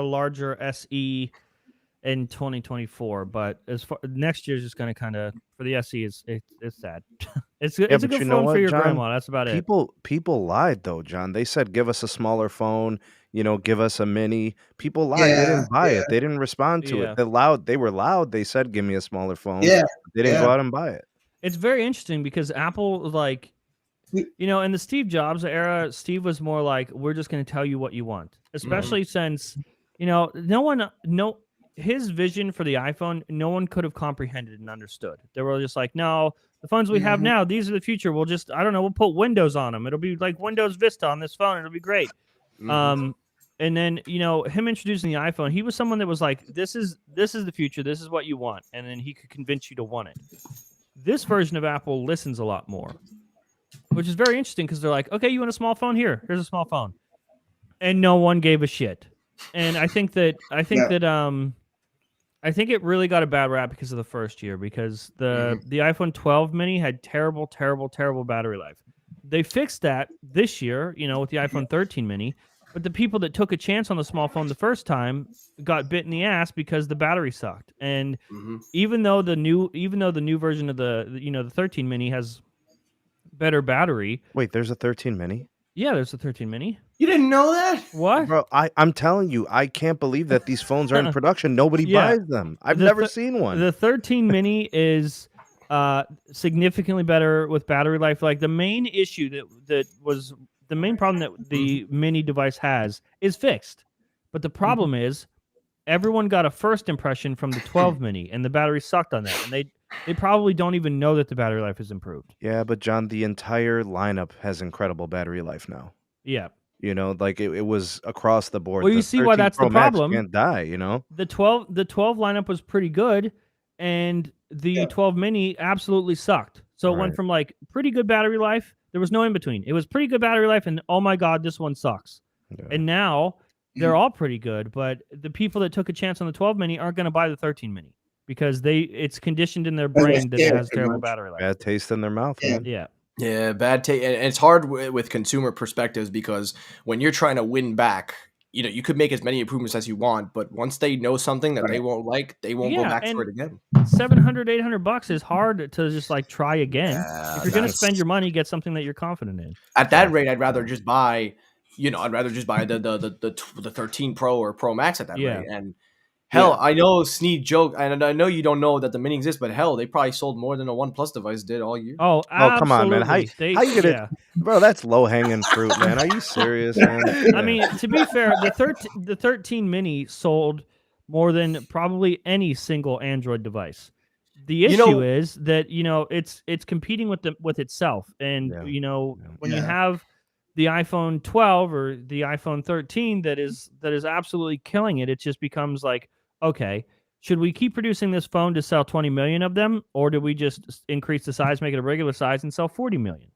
larger SE in 2024, but as far next year is just going to kind of for the SE it's sad. it's a good phone for your grandma. That's about it. People lied though, John. They said give us a smaller phone, give us a mini. People lied. They didn't buy it. They didn't respond to it. They were loud. They said give me a smaller phone. Yeah. They didn't go out and buy it. It's very interesting because Apple in the Steve Jobs era, Steve was more like, we're just going to tell you what you want, especially since his vision for the iPhone, no one could have comprehended and understood. They were just like, no, the phones we have now, these are the future. We'll put Windows on them. It'll be like Windows Vista on this phone. It'll be great. And then, him introducing the iPhone, he was someone that was like, this is the future. This is what you want. And then he could convince you to want it. This version of Apple listens a lot more, which is very interesting because they're like, okay, you want a small phone? Here's a small phone. And no one gave a shit. And I think it really got a bad rap because of the first year, because the iPhone 12 mini had terrible battery life. They fixed that this year, with the iPhone 13 mini, but the people that took a chance on the small phone the first time got bit in the ass because the battery sucked. And even though the new version of the 13 mini has better battery. Wait, there's a 13 mini? Yeah, there's a 13 mini. You didn't know that? What? Bro, I'm telling you, I can't believe that these phones are in production. Nobody buys them. I've never seen one. The 13 mini is significantly better with battery life. Like the main issue that was the main problem that the mini device has is fixed. But the problem is everyone got a first impression from the 12 mini and the battery sucked on that. And they probably don't even know that the battery life has improved. Yeah, but John, the entire lineup has incredible battery life now. Yeah. It was across the board. Well, you see why that's the problem. Can't die, The 12 lineup was pretty good, and the 12 mini absolutely sucked. So it went from like pretty good battery life. There was no in between. It was pretty good battery life, and oh my god, this one sucks. Yeah. And now they're all pretty good, but the people that took a chance on the 12 mini aren't going to buy the 13 mini because it's conditioned in their brain that it has terrible battery life. Bad taste in their mouth. Man. Yeah. Yeah, bad taste. And it's hard with consumer perspectives because when you're trying to win back, you could make as many improvements as you want, but once they know something that they won't like, they won't go back to it again. $700-$800 is hard to just like try again. If you're going to spend your money, get something that you're confident in. At that rate, I'd rather just buy, the 13 Pro or Pro Max at that rate. And hell, I know Sneed joke, and I know you don't know that the mini exists, but hell, they probably sold more than a OnePlus device did all year. Oh, come on, man! How you get it, bro? That's low hanging fruit, man. Are you serious, man? I mean, to be fair, the 13 mini sold more than probably any single Android device. The issue is that it's competing with itself, and when you have the iPhone 12 or the iPhone 13 that is absolutely killing it, it just becomes like, okay, should we keep producing this phone to sell 20 million of them, or do we just increase the size, make it a regular size, and sell 40 million?